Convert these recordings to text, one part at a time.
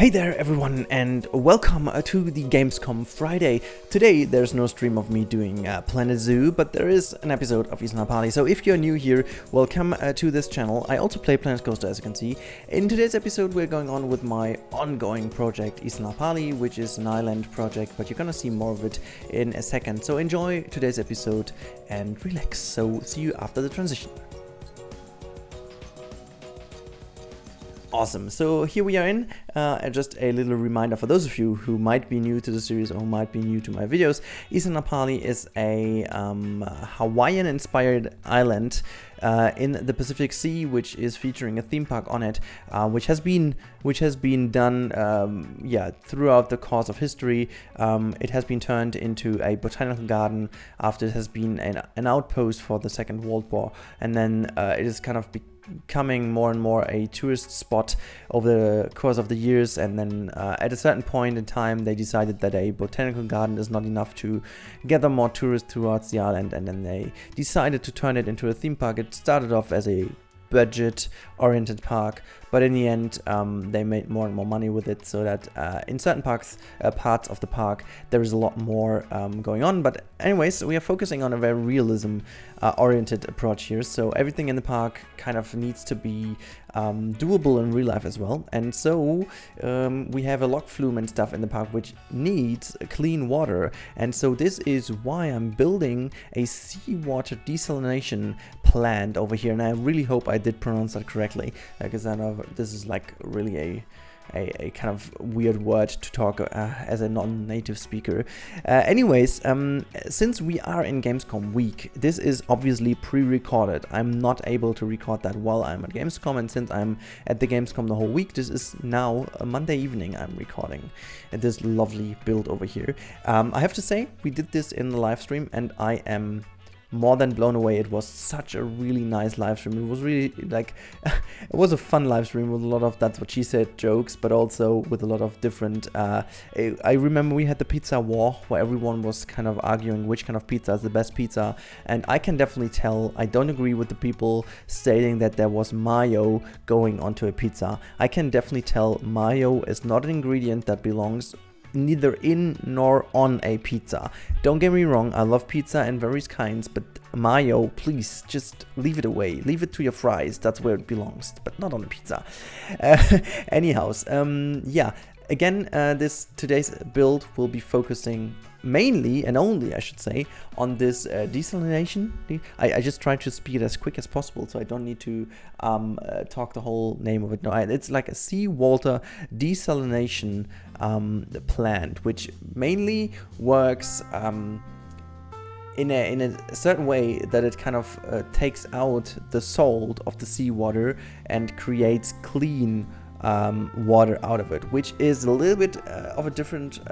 Hey there everyone, and welcome to the Gamescom Friday. Today there's no stream of me doing Planet Zoo, but there is an episode of Isla Napali. So if you're new here, welcome to this channel. I also play Planet Coaster, as you can see. In today's episode we're going on with my ongoing project Isla Napali, which is an island project, but you're gonna see more of it in a second. So enjoy today's episode and relax. So see you after the transition. Awesome, so here we are in, just a little reminder for those of you who might be new to the series or who might be new to my videos. Isla Napali is a Hawaiian-inspired island in the Pacific Sea, which is featuring a theme park on it, which has been done throughout the course of history. It has been turned into a botanical garden after it has been an outpost for the Second World War, and then it is kind of becoming more and more a tourist spot over the course of the years, and then at a certain point in time they decided that a botanical garden is not enough to gather more tourists throughout the island, and then they decided to turn it into a theme park. It started off as a budget-oriented park, but in the end they made more and more money with it, so that in certain parts of the park there is a lot more going on. But anyways, we are focusing on a very realism oriented approach here, so everything in the park kind of needs to be doable in real life as well. And so we have a log flume and stuff in the park which needs clean water, and so this is why I'm building a seawater desalination plant over here, and I really hope I did pronounce that correctly, because I know this is like really a kind of weird word to talk as a non-native speaker. Anyways, since we are in Gamescom week, this is obviously pre-recorded. I'm not able to record that while I'm at Gamescom, and since I'm at the Gamescom the whole week, this is now a Monday evening I'm recording this lovely build over here. I have to say, we did this in the live stream, and I am more than blown away. It was such a really nice live stream. It was really like it was a fun live stream with a lot of that's what she said jokes, but also with a lot of different I remember we had the pizza war where everyone was kind of arguing which kind of pizza is the best pizza, and I can definitely tell I don't agree with the people stating that there was mayo going onto a pizza. I can definitely tell mayo is not an ingredient that belongs neither in nor on a pizza. Don't get me wrong, I love pizza in various kinds, but mayo, please just leave it away. Leave it to your fries, that's where it belongs, but not on a pizza. Anyhows, yeah, again, today's build will be focusing mainly and only, I should say, on this desalination. I just try to speak it as quick as possible, so I don't need to talk the whole name of it. No, it's like a seawater desalination plant, which mainly works in a certain way that it kind of takes out the salt of the seawater and creates clean water out of it, which is a little bit of a different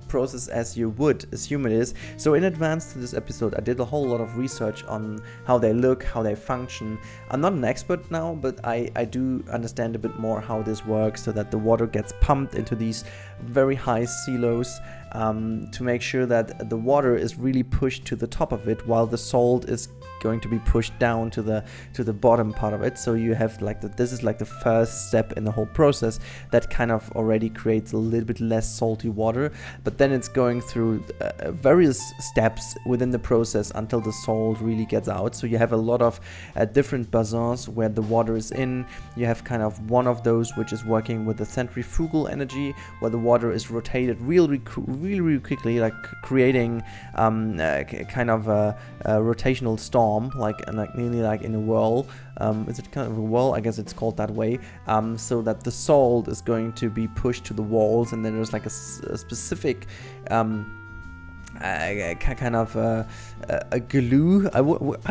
process as you would assume it is. So in advance to this episode I did a whole lot of research on how they look, how they function. I'm not an expert now, but I do understand a bit more how this works, so that the water gets pumped into these very high silos to make sure that the water is really pushed to the top of it, while the salt is going to be pushed down to the bottom part of it. So you have like this is like the first step in the whole process that kind of already creates a little bit less salty water, but then it's going through various steps within the process until the salt really gets out. So you have a lot of different basins where the water is in. You have kind of one of those which is working with the centrifugal energy, where the water is rotated really quickly, like creating kind of a rotational storm, like nearly like in a whirl. Is it kind of a whirl? I guess it's called that way. So that the salt is going to be pushed to the walls, and then there's like a specific kind of a glue. I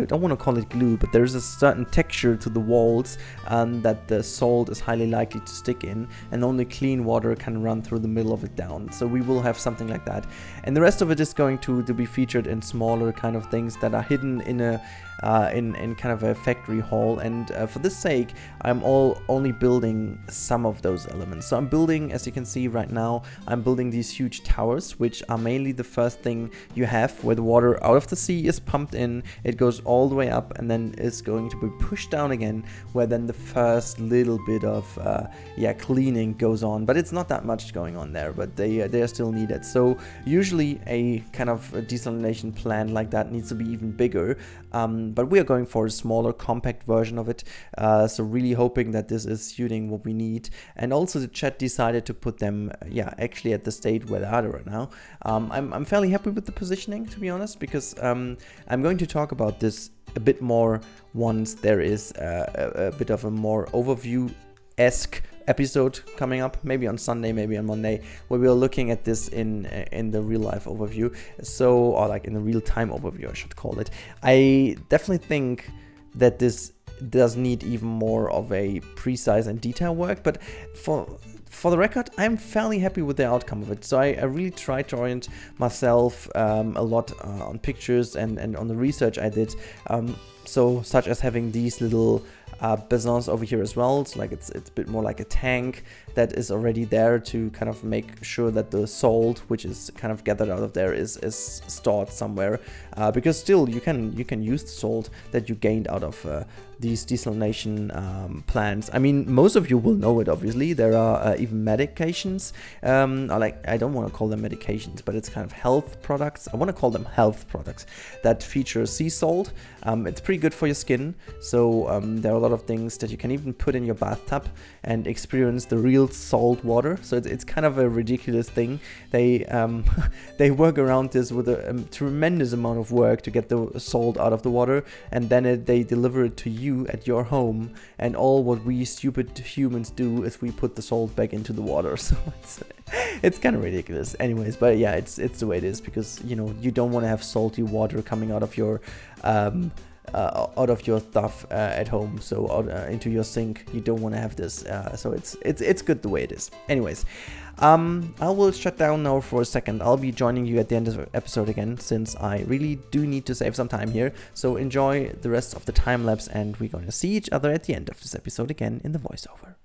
don't want to call it glue, but there's a certain texture to the walls that the salt is highly likely to stick in, and only clean water can run through the middle of it down. So we will have something like that, and the rest of it is going to be featured in smaller kind of things that are hidden in a in kind of a factory hall, and for this sake I'm only building some of those elements. So I'm building, as you can see right now, I'm building these huge towers, which are mainly the first thing you have, where the water out of the sea is pumped in, it goes all the way up, and then is going to be pushed down again, where then the first little bit of cleaning goes on. But it's not that much going on there, but they are still needed. So usually a kind of a desalination plant like that needs to be even bigger, but we are going for a smaller, compact version of it, so really hoping that this is suiting what we need. And also the chat decided to put them actually at the state where they are right now. I'm fairly happy with the positioning, to be honest, because I'm going to talk about this a bit more once there is a bit of a more overview-esque episode coming up, maybe on Sunday, maybe on Monday, where we are looking at this in the real life overview, or like in the real time overview, I should call it. I definitely think that this does need even more of a precise and detailed work, but for the record, I'm fairly happy with the outcome of it. So I really tried to orient myself a lot on pictures and on the research I did, so such as having these little basins over here as well. So like it's a bit more like a tank that is already there to kind of make sure that the salt, which is kind of gathered out of there, is stored somewhere, because still you can use the salt that you gained out of these desalination plants. I mean, most of you will know it, obviously. There are even medications, I don't want to call them medications, but it's kind of health products. I want to call them health products that feature sea salt. It's pretty good for your skin, so there are a lot of things that you can even put in your bathtub and experience the real salt water. So it's kind of a ridiculous thing. They they work around this with a tremendous amount of work to get the salt out of the water, and then they deliver it to you at your home, and all what we stupid humans do is we put the salt back into the water. So it's kind of ridiculous. Anyways, but yeah, it's the way it is, because you don't want to have salty water coming out of your stuff at home, so into your sink. You don't want to have this, so it's good the way it is. Anyways, I will shut down now for a second. I'll be joining you at the end of the episode again, since I really do need to save some time here. So enjoy the rest of the time lapse, and we're going to see each other at the end of this episode again in the voiceover.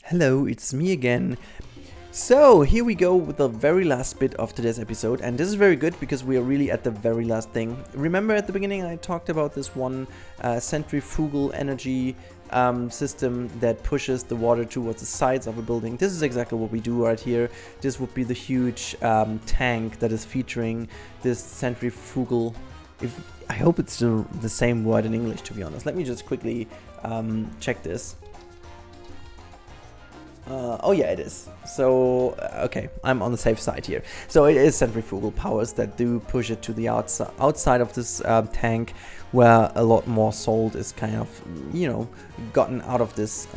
Hello, it's me again. So here we go with the very last bit of today's episode, and this is very good because we are really at the very last thing. Remember at the beginning I talked about this one centrifugal energy system that pushes the water towards the sides of a building. This is exactly what we do right here. This would be the huge tank that is featuring this centrifugal. I hope it's the same word in English, to be honest. Let me just quickly check this. Oh yeah, it is. So, okay, I'm on the safe side here. So it is centrifugal powers that do push it to the outside of this tank, where a lot more salt is kind of, you know, gotten out of this.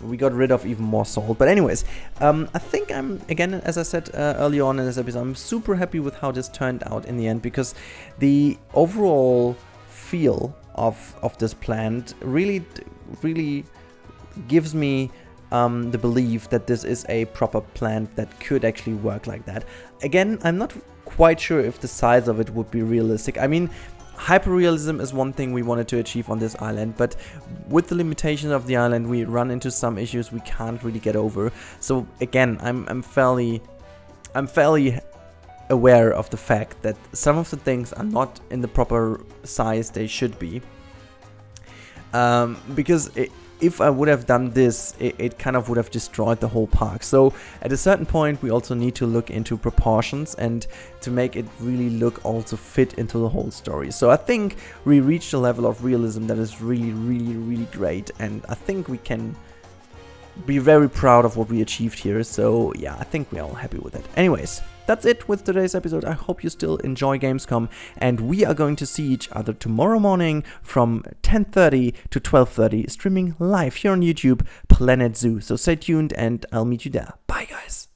We got rid of even more salt. But anyways, I think again, as I said earlier on in this episode, I'm super happy with how this turned out in the end, because the overall feel of this plant really gives me the belief that this is a proper plant that could actually work like that. Again, I'm not quite sure if the size of it would be realistic. I mean, hyperrealism is one thing we wanted to achieve on this island, but with the limitations of the island, we run into some issues we can't really get over. So again, I'm fairly aware of the fact that some of the things are not in the proper size they should be. Because if I would have done this, it kind of would have destroyed the whole park. So at a certain point, we also need to look into proportions and to make it really look also fit into the whole story. So I think we reached a level of realism that is really great, and I think we can be very proud of what we achieved here. So yeah, I think we're all happy with it. Anyways, that's it with today's episode. I hope you still enjoy Gamescom, and we are going to see each other tomorrow morning from 10:30 to 12:30, streaming live here on YouTube, Planet Zoo. So stay tuned and I'll meet you there. Bye guys.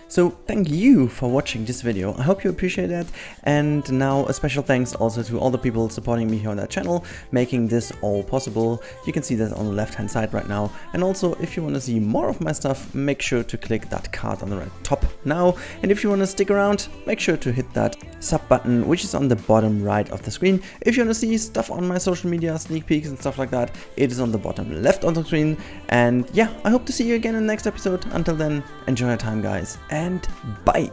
So thank you for watching this video. I hope you appreciate that, and now a special thanks also to all the people supporting me here on that channel, making this all possible. You can see that on the left hand side right now, and also if you want to see more of my stuff, make sure to click that card on the right top now, and if you want to stick around, make sure to hit that sub button which is on the bottom right of the screen. If you want to see stuff on my social media, sneak peeks and stuff like that, it is on the bottom left on the screen. And yeah, I hope to see you again in the next episode. Until then, enjoy your time guys, and bye!